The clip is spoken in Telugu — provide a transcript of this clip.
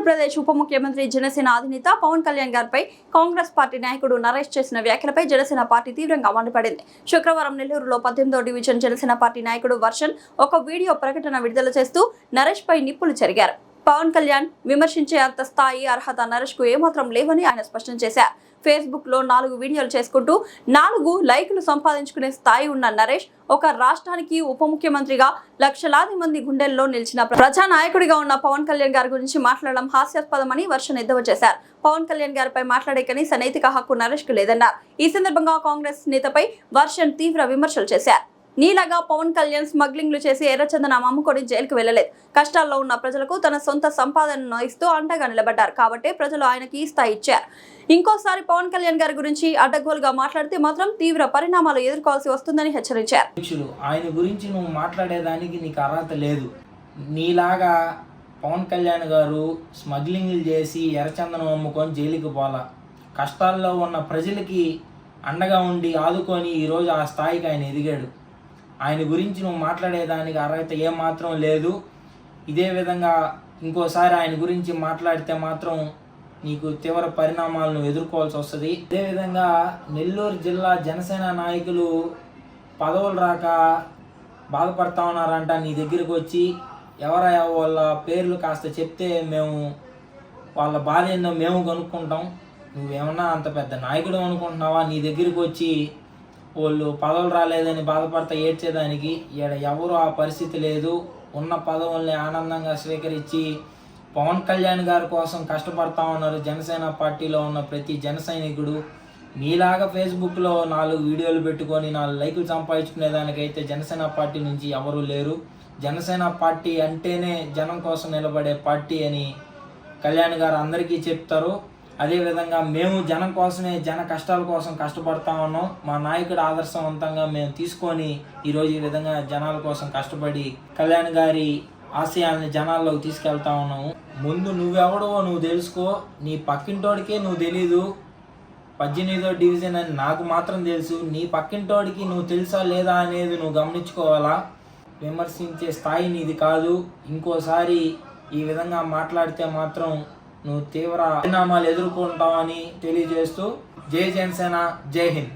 ఆంధ్రప్రదేశ్ ఉప ముఖ్యమంత్రి జనసేన అధినేత పవన్ కళ్యాణ్ గారిపై కాంగ్రెస్ పార్టీ నాయకుడు నరేష్ చేసిన వ్యాఖ్యలపై జనసేన పార్టీ తీవ్రంగా మండిపడింది. శుక్రవారం నెల్లూరులో 18వ డివిజన్ జనసేన పార్టీ నాయకుడు వర్షన్ ఒక వీడియో ప్రకటన విడుదల చేస్తూ నరేష్ పై నిప్పులు చెరిగారు. పవన్ కళ్యాణ్ విమర్శించే అంత స్థాయి అర్హత నరేష్ కు ఏమాత్రం లేవని ఆయన స్పష్టం చేశారు. ఫేస్బుక్ లో 4 వీడియోలు చేసుకుంటూ 4 లైకులు సంపాదించుకునే స్థాయి ఉన్న నరేష్ ఒక రాష్ట్రానికి ఉప ముఖ్యమంత్రిగా లక్షలాది మంది గుండెల్లో నిలిచిన ప్రజా నాయకుడిగా ఉన్న పవన్ కళ్యాణ్ గారి గురించి మాట్లాడడం హాస్యాస్పదమని వర్షన్ ఎద్దేవా చేశారు. పవన్ కళ్యాణ్ గారిపై మాట్లాడే కనీస నైతిక హక్కు నరేష్ కు లేదన్నారు. ఈ సందర్భంగా కాంగ్రెస్ నేతపై వర్షన్ తీవ్ర విమర్శలు చేశారు. నీలాగా పవన్ కళ్యాణ్ స్మగ్లింగ్లు చేసి ఎర్రచందనం అమ్ముకొని జైలుకు వెళ్లలేదు. కష్టాల్లో ఉన్న ప్రజలకు తన సొంత సంపాదనను ఇస్తూ అండగా నిలబడ్డారు కాబట్టి ప్రజలు ఆయనకి ఈ స్థాయి ఇచ్చారు. ఇంకోసారి పవన్ కళ్యాణ్ గారి గురించి అడ్డగోలుగా మాట్లాడితే మాత్రం తీవ్ర పరిణామాలు ఎదుర్కోవాల్సి వస్తుందని హెచ్చరించారు. ఆయన గురించి నువ్వు మాట్లాడేదానికి నీకు అర్హత లేదు. నీలాగా పవన్ కళ్యాణ్ గారు స్మగ్లింగ్లు చేసి ఎర్రచందనం అమ్ముకొని జైలుకి పోలా. కష్టాల్లో ఉన్న ప్రజలకి అండగా ఉండి ఆదుకొని ఈరోజు ఆ స్థాయికి ఆయన ఎదిగాడు. ఆయన గురించి నువ్వు మాట్లాడేదానికి అర్హత ఏమాత్రం లేదు. ఇదే విధంగా ఇంకోసారి ఆయన గురించి మాట్లాడితే మాత్రం నీకు తీవ్ర పరిణామాలను ఎదుర్కోవాల్సి వస్తుంది. అదేవిధంగా నెల్లూరు జిల్లా జనసేన నాయకులు పదవులు రాక బాధపడతా ఉన్నారంట. నీ దగ్గరికి వచ్చి ఎవరైనా వాళ్ళ పేర్లు కాస్త చెప్తే మేము వాళ్ళ బాధ ఏందో మేము కనుక్కుంటాం. నువ్వేమన్నా అంత పెద్ద నాయకుడు అనుకుంటున్నావా? నీ దగ్గరికి వచ్చి వాళ్ళు పదవులు రాలేదని బాధపడతా ఏడ్చేదానికి ఈడ ఎవరు ఆ పరిస్థితి లేదు. ఉన్న పదవుల్ని ఆనందంగా స్వీకరించి పవన్ కళ్యాణ్ గారి కోసం కష్టపడతా ఉన్నారు జనసేన పార్టీలో ఉన్న ప్రతి జన సైనికుడు. మీలాగా ఫేస్బుక్లో 4 వీడియోలు పెట్టుకొని 4 లైకులు సంపాదించుకునేదానికైతే జనసేన పార్టీ నుంచి ఎవరూ లేరు. జనసేన పార్టీ అంటేనే జనం కోసం నిలబడే పార్టీ అని కళ్యాణ్ గారు అందరికీ చెప్తారు. అదేవిధంగా మేము జనం కోసమే జన కష్టాల కోసం కష్టపడతా ఉన్నాం. మా నాయకుడు ఆదర్శవంతంగా మేము తీసుకొని ఈరోజు ఈ విధంగా జనాల కోసం కష్టపడి కళ్యాణ్ గారి ఆశయాల్ని జనాల్లోకి తీసుకెళ్తా ఉన్నాము. ముందు నువ్వెవడో నువ్వు తెలుసుకో. నీ పక్కింటోడికే నువ్వు తెలీదు. 18వ డివిజన్ అని నాకు మాత్రం తెలుసు. నీ పక్కింటోడికి నువ్వు తెలుసా లేదా అనేది నువ్వు గమనించుకోవాలా. విమర్శించే స్థాయి నీది కాదు. ఇంకోసారి ఈ విధంగా మాట్లాడితే మాత్రం నువ్వు తీవ్ర పరిణామాలు ఎదుర్కొంటావని తెలియజేస్తూ జై జనసేన, జై హింద్.